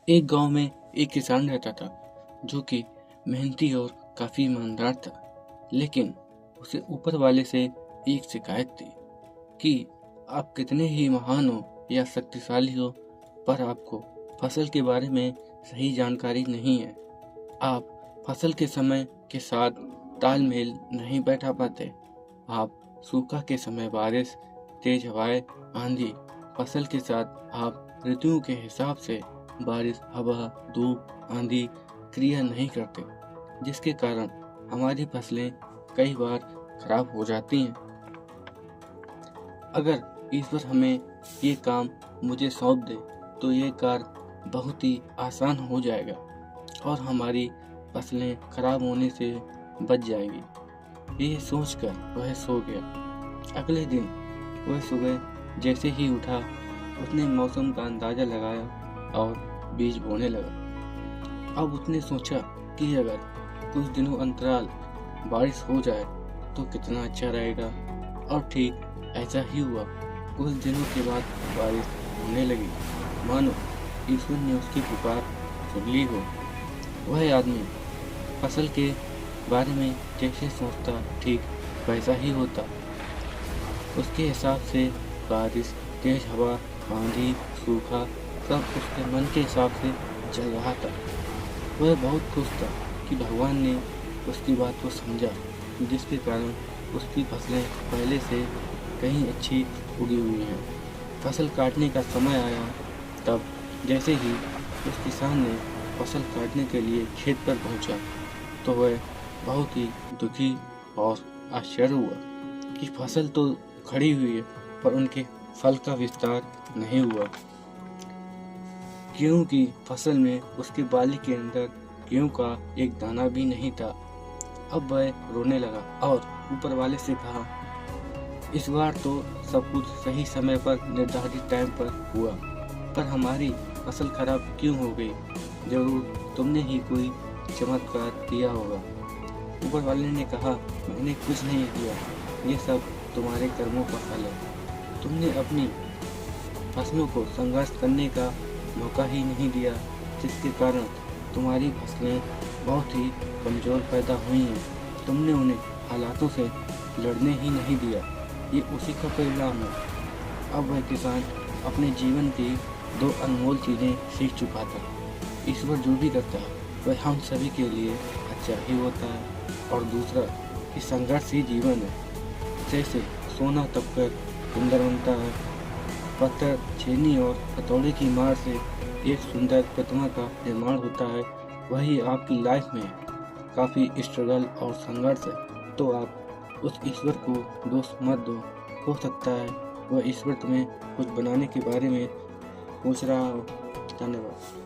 एक गांव में एक किसान रहता था जो कि मेहनती और काफी ईमानदार था। लेकिन उसे ऊपर वाले से एक शिकायत थी कि आप कितने ही महान हो या शक्तिशाली हो, पर आपको फसल के बारे में सही जानकारी नहीं है। आप फसल के समय के साथ तालमेल नहीं बैठा पाते। आप सूखा के समय बारिश, तेज हवाएं, आंधी, फसल के साथ आप ऋतुओं के हिसाब से बारिश, हवा, धूप, आंधी क्रिया नहीं करते, जिसके कारण हमारी फसलें कई बार खराब हो जाती हैं। अगर ईश्वर हमें ये काम मुझे सौंप दे तो ये कार्य बहुत ही आसान हो जाएगा और हमारी फसलें खराब होने से बच जाएंगी। ये सोचकर वह सो गया। अगले दिन वह सुबह जैसे ही उठा, उसने मौसम का अंदाजा लगाया और बीज बोने लगा। अब उसने सोचा कि अगर कुछ दिनों अंतराल बारिश हो जाए तो कितना अच्छा रहेगा, और ठीक ऐसा ही हुआ। कुछ दिनों के बाद बारिश होने लगी, मानो ईश्वर ने उसकी पुकार सुन ली हो। वह आदमी फसल के बारे में जैसे सोचता ठीक वैसा ही होता। उसके हिसाब से बारिश, तेज हवा, आंधी, सूखा सब उसके मन के हिसाब से चल रहा था। वह बहुत खुश था कि भगवान ने उसकी बात को समझा, जिसके कारण उसकी फसलें पहले से कहीं अच्छी उगी हुई हैं। फसल काटने का समय आया, तब जैसे ही उस किसान ने फसल काटने के लिए खेत पर पहुंचा तो वह बहुत ही दुखी और आश्चर्य हुआ कि फसल तो खड़ी हुई है पर उनके फल का विस्तार नहीं हुआ, क्योंकि फसल में उसके बाली के अंदर गेहूं का एक दाना भी नहीं था। अब वह रोने लगा और ऊपर वाले से कहा, इस बार तो सब कुछ सही समय पर निर्धारित टाइम पर हुआ, पर हमारी फसल खराब क्यों हो गई? जरूर तुमने ही कोई चमत्कार किया होगा। ऊपर वाले ने कहा, मैंने कुछ नहीं किया, ये सब तुम्हारे कर्मों का फल है। तुमने अपनी फसलों को संघर्ष करने का मौका ही नहीं दिया, जिसके कारण तुम्हारी फसलें बहुत ही कमज़ोर पैदा हुई हैं। तुमने उन्हें हालातों से लड़ने ही नहीं दिया, ये उसी का परिणाम है। अब वह किसान अपने जीवन की दो अनमोल चीज़ें सीख चुका था। ईश्वर जो भी करता है वह हम सभी के लिए अच्छा ही होता है, और दूसरा कि संघर्ष ही जीवन है। जैसे सोना तपकर सुंदर बनता है, पत्थर, छेनी और हथौड़े की मार से एक सुंदर प्रतिमा का निर्माण होता है, वही आपकी लाइफ में काफ़ी स्ट्रगल और संघर्ष है। तो आप उस ईश्वर को दोष मत दो। हो सकता है वह ईश्वर तुम्हें कुछ बनाने के बारे में सोच रहा हो। धन्यवाद।